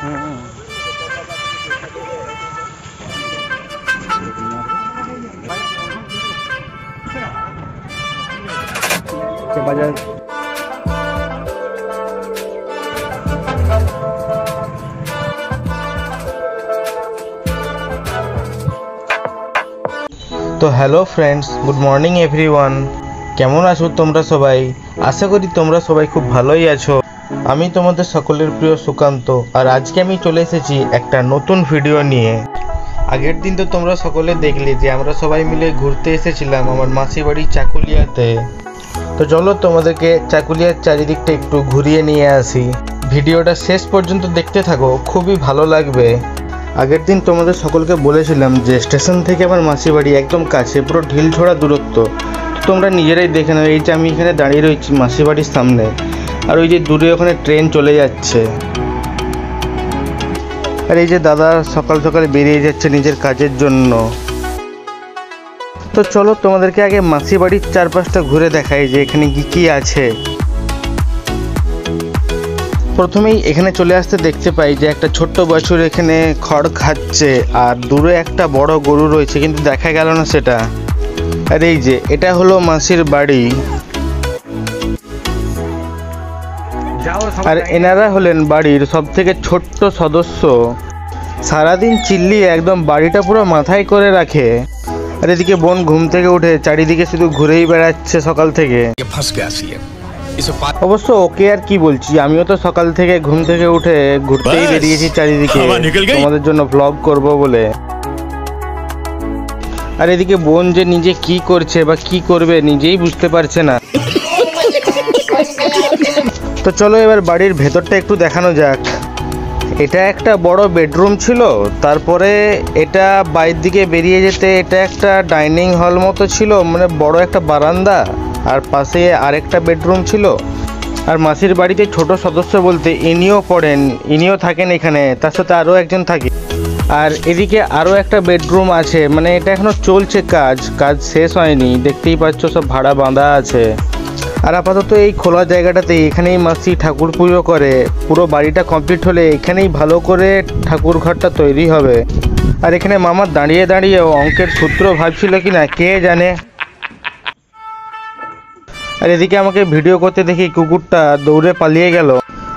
বাজার তো hello friends, good morning everyone. কেমন আছো তোমরা সবাই? আশা করি তোমরা সবাই খুব ভালোই আছো। আমি তোমাদের সকলের প্রিয় সুকান্ত, আর আজকে আমি চলে এসেছি একটা নতুন ভিডিও নিয়ে। আগের দিন তো তোমরা সকলে দেখলে যে আমরা সবাই মিলে ঘুরতে এসেছিলাম আমার মাসির বাড়ি চাকুলিয়াতে। তো চলো তোমাদেরকে চাকুলিয়ার চারিদিকটা একটু ঘুরিয়ে নিয়ে আসি। ভিডিওটা শেষ পর্যন্ত দেখতে থাকো, খুবই ভালো লাগবে। আগের দিন তোমাদের সকলকে বলেছিলাম যে স্টেশন থেকে আমার মাসির বাড়ি একদম কাছে, পুরো ঢিলছোড়া দূরত্ব। তোমরা নিজেরাই দেখে নাও, এই যে আমি এখানে দাঁড়িয়ে রয়েছি মাসির বাড়ির সামনে, আর ওই যে দূরে ওখানে ট্রেন চলে যাচ্ছে। আর এই যে দাদা সকাল সকাল বেরিয়ে যাচ্ছে নিজের কাজের জন্য। তো চলো তোমাদেরকে আগে মাসির বাড়ির চারপাশটা ঘুরে দেখাই যে এখানে কি আছে। প্রথমেই এখানে চলে আসতে দেখতে পাই যে একটা ছোট্ট বাছুর এখানে খড় খাচ্ছে, আর দূরে একটা বড় গরু রয়েছে কিন্তু দেখা গেল না সেটা। আর এই যে এটা হলো মাসির বাড়ি, আর এনারা হলেন বাড়ির সব থেকে ছোট্ট সদস্য। সারাদিন চিল্লিয়ে একদম বাড়িটা পুরো মাথায় করে রাখে। আর এদিকে বোন ঘুম থেকে উঠে চারিদিকে শুধু ঘুরেই বেড়াচ্ছে সকাল থেকে। অবশ্য ওকে আর কি বলছি, আমিও তো সকাল থেকে ঘুম থেকে উঠে ঘুরতেই বেরিয়েছি চারিদিকে তোমাদের জন্য ব্লগ করব বলে। আর এদিকে বোন যে নিজে কি করছে বা কি করবে নিজেই বুঝতে পারছে না। তো চলো এবার বাড়ির ভেতরটা একটু দেখানো যাক। এটা একটা বড় বেডরুম ছিল, তারপরে এটা বাইরের দিকে বেরিয়ে যেতে এটা একটা ডাইনিং হল মতো ছিল, মানে বড় একটা বারান্দা, আর পাশে আরেকটা বেডরুম ছিল। আর মাসির বাড়িতে ছোট সদস্য বলতে ইনিও পড়েন, ইনিও থাকেন এখানে, তার সাথে আরও একজন থাকে। আর এদিকে আরও একটা বেডরুম আছে, মানে এটা এখনও চলছে কাজ শেষ হয়নি, দেখতেই পাচ্ছ সব ভাড়া বাঁধা আছে। আর আপাতত এই খোলা জায়গাটাতে এখানেই মাসি ঠাকুর পুজো করে। পুরো বাড়িটা কমপ্লিট হলে এখানেই ভালো করে ঠাকুর ঘরটা তৈরি হবে। আর এখানে মামা দাঁড়িয়ে দাঁড়িয়ে অঙ্কের সূত্র ভাবছিল কিনা কে জানে। আর এদিকে আমাকে ভিডিও করতে দেখি কুকুরটা দৌড়ে পালিয়ে গেল।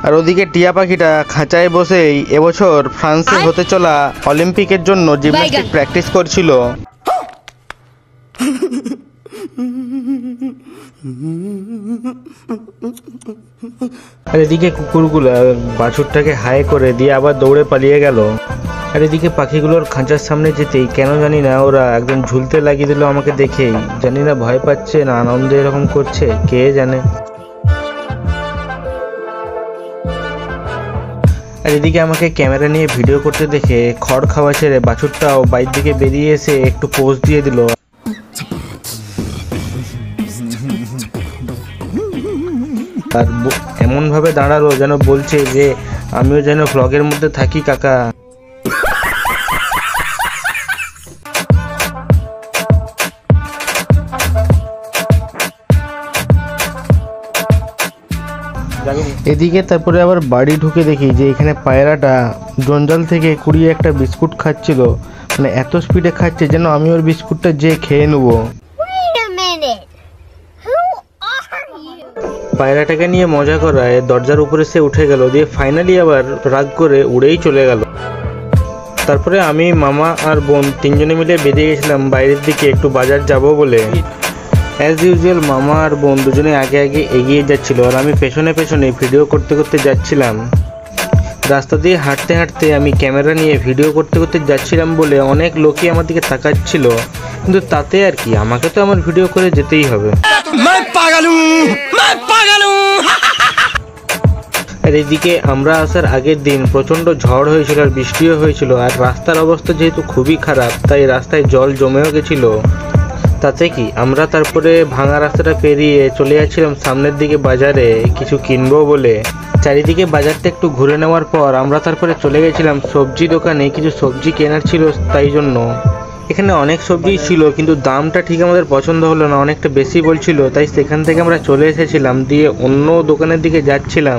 আর ওদিকে টিয়া পাখিটা খাঁচায় বসেই এবছর ফ্রান্সে হতে চলা অলিম্পিকের জন্য জিমন্যাস্টিক প্র্যাকটিস করছিল। আর এদিকে কুকুরগুলো বাছুরটাকে হাই করে দিয়ে আবার দৌড়ে পালিয়ে গেল। আর এদিকে পাখিগুলোর খাঁচার সামনে যেতেই কেন জানি না ওরা একদম ঝুলতে লাগিয়ে দিল আমাকে দেখেই। জানি না ভয় পাচ্ছে না আনন্দে এরকম করছে, কে জানে। আর এদিকে আমাকে ক্যামেরা নিয়ে ভিডিও করতে দেখে খড় খাওয়া ছেড়ে বাছুরটাও বাইর দিকে বেরিয়ে এসে একটু পোজ দিয়ে দিল। আর এমনভাবে দাঁড়ালো যেন বলছে যে আমিও যেন ভ্লগের মধ্যে থাকি কাকা। এদিকে তারপরে আবার বাড়ি ঢুকে দেখি যে এখানে পায়রাটা জঞ্জাল থেকে কুড়িয়ে একটা বিস্কুট খাচ্ছিল, মানে এত স্পিডে খাচ্ছে যেন আমি ওর বিস্কুটটা যে খেয়ে নেবো। পায়রাটাকে নিয়ে মজা করায় দরজার উপরে সে উঠে গেল, দিয়ে ফাইনালি আবার রাগ করে উড়েই চলে গেল। তারপরে আমি মামা আর বোন তিনজনে মিলে বেরিয়ে গেছিলাম বাইরের দিকে একটু বাজার যাব বলে। অ্যাজ ইউজুয়াল মামা আর বোন দুজনে আগে আগে এগিয়ে যাচ্ছিল, আর আমি পেছনে পেছনে ভিডিও করতে করতে যাচ্ছিলাম। রাস্তা দিয়ে হাঁটতে হাঁটতে আমি ক্যামেরা নিয়ে ভিডিও করতে করতে যাচ্ছিলাম বলে অনেক লোকই আমার দিকে তাকাচ্ছিল, কিন্তু তাতে আর কি, আমাকে তো আমার ভিডিও করে যেতেই হবে। আর এদিকে আমরা আসার আগের দিন প্রচণ্ড ঝড় হয়েছিল আর বৃষ্টিও হয়েছিল, আর রাস্তার অবস্থা যেহেতু খুবই খারাপ তাই রাস্তায় জল জমেও গেছিল। তাতে কি আমরা তারপরে ভাঙা রাস্তাটা পেরিয়ে চলে যাচ্ছিলাম সামনের দিকে বাজারে কিছু কিনবো বলে। চারিদিকে বাজারটা একটু ঘুরে নেওয়ার পর আমরা তারপরে চলে গেছিলাম সবজি দোকানে, কিছু সবজি কেনার ছিল তাই জন্য। এখানে অনেক সবজি ছিল কিন্তু দামটা ঠিক আমাদের পছন্দ হলো না, অনেকটা বেশি বলছিল, তাই সেখান থেকে আমরা চলে এসেছিলাম, দিয়ে অন্য দোকানের দিকে যাচ্ছিলাম।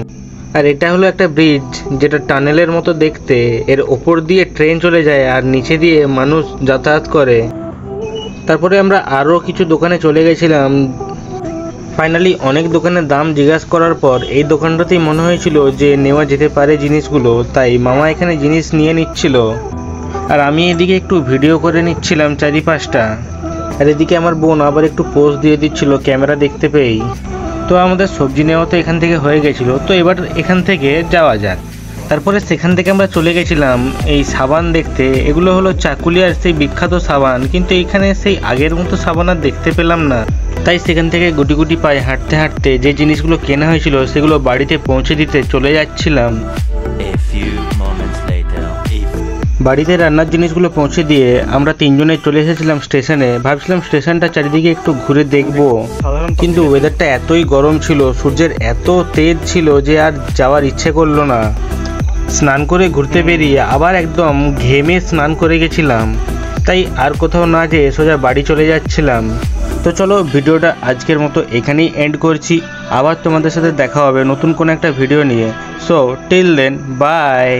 আর এটা হলো একটা ব্রিজ, যেটা টানেলের মতো দেখতে। এর ওপর দিয়ে ট্রেন চলে যায় আর নিচে দিয়ে মানুষ যাতায়াত করে। তারপরে আমরা আরও কিছু দোকানে চলে গেছিলাম। ফাইনালি অনেক দোকানের দাম জিজ্ঞাসা করার পর এই দোকানটাতেই মনে হয়েছিল যে নেওয়া যেতে পারে জিনিসগুলো, তাই মামা এখানে জিনিস নিয়ে নিচ্ছিল আর আমি এদিকে একটু ভিডিও করে নিচ্ছিলাম চারিপাশটা। আর এদিকে আমার বোন আবার একটু পোজ দিয়ে দিচ্ছিল ক্যামেরা দেখতে পেয়েই। তো আমাদের সবজি নেওয়া তো এখান থেকে হয়ে গেছিলো, তো এবার এখান থেকে যাওয়া যাক। তারপরে সেখান থেকে আমরা চলে গেছিলাম এই সাবান দেখতে। এগুলো হলো চাকুলিয়ার সেই বিখ্যাত সাবান, কিন্তু এখানে সেই আগের মতো সাবান আর দেখতে পেলাম না। তাই সেখান থেকে গুটি গুটি পায়ে হাঁটতে হাঁটতে যে জিনিসগুলো কেনা হয়েছিল সেগুলো বাড়িতে পৌঁছে দিতে চলে যাচ্ছিলাম। বাড়িতে রান্নার জিনিসগুলো পৌঁছে দিয়ে আমরা তিনজনে চলে এসেছিলাম স্টেশনে। ভাবছিলাম স্টেশনটা চারিদিকে একটু ঘুরে দেখব, কিন্তু ওয়েদারটা এতই গরম ছিল, সূর্যের এত তেজ ছিল যে আর যাওয়ার ইচ্ছে করলো না। স্নান করে ঘুরতে বেরিয়ে আবার একদম ঘেমে স্নান করে গেছিলাম, তাই আর কোথাও না যেয়ে সোজা বাড়ি চলে যাচ্ছিলাম। তো চলো ভিডিওটা আজকের মতো এখানেই এন্ড করছি। আবার তোমাদের সাথে দেখা হবে নতুন কোনো একটা ভিডিও নিয়ে। So till then, by.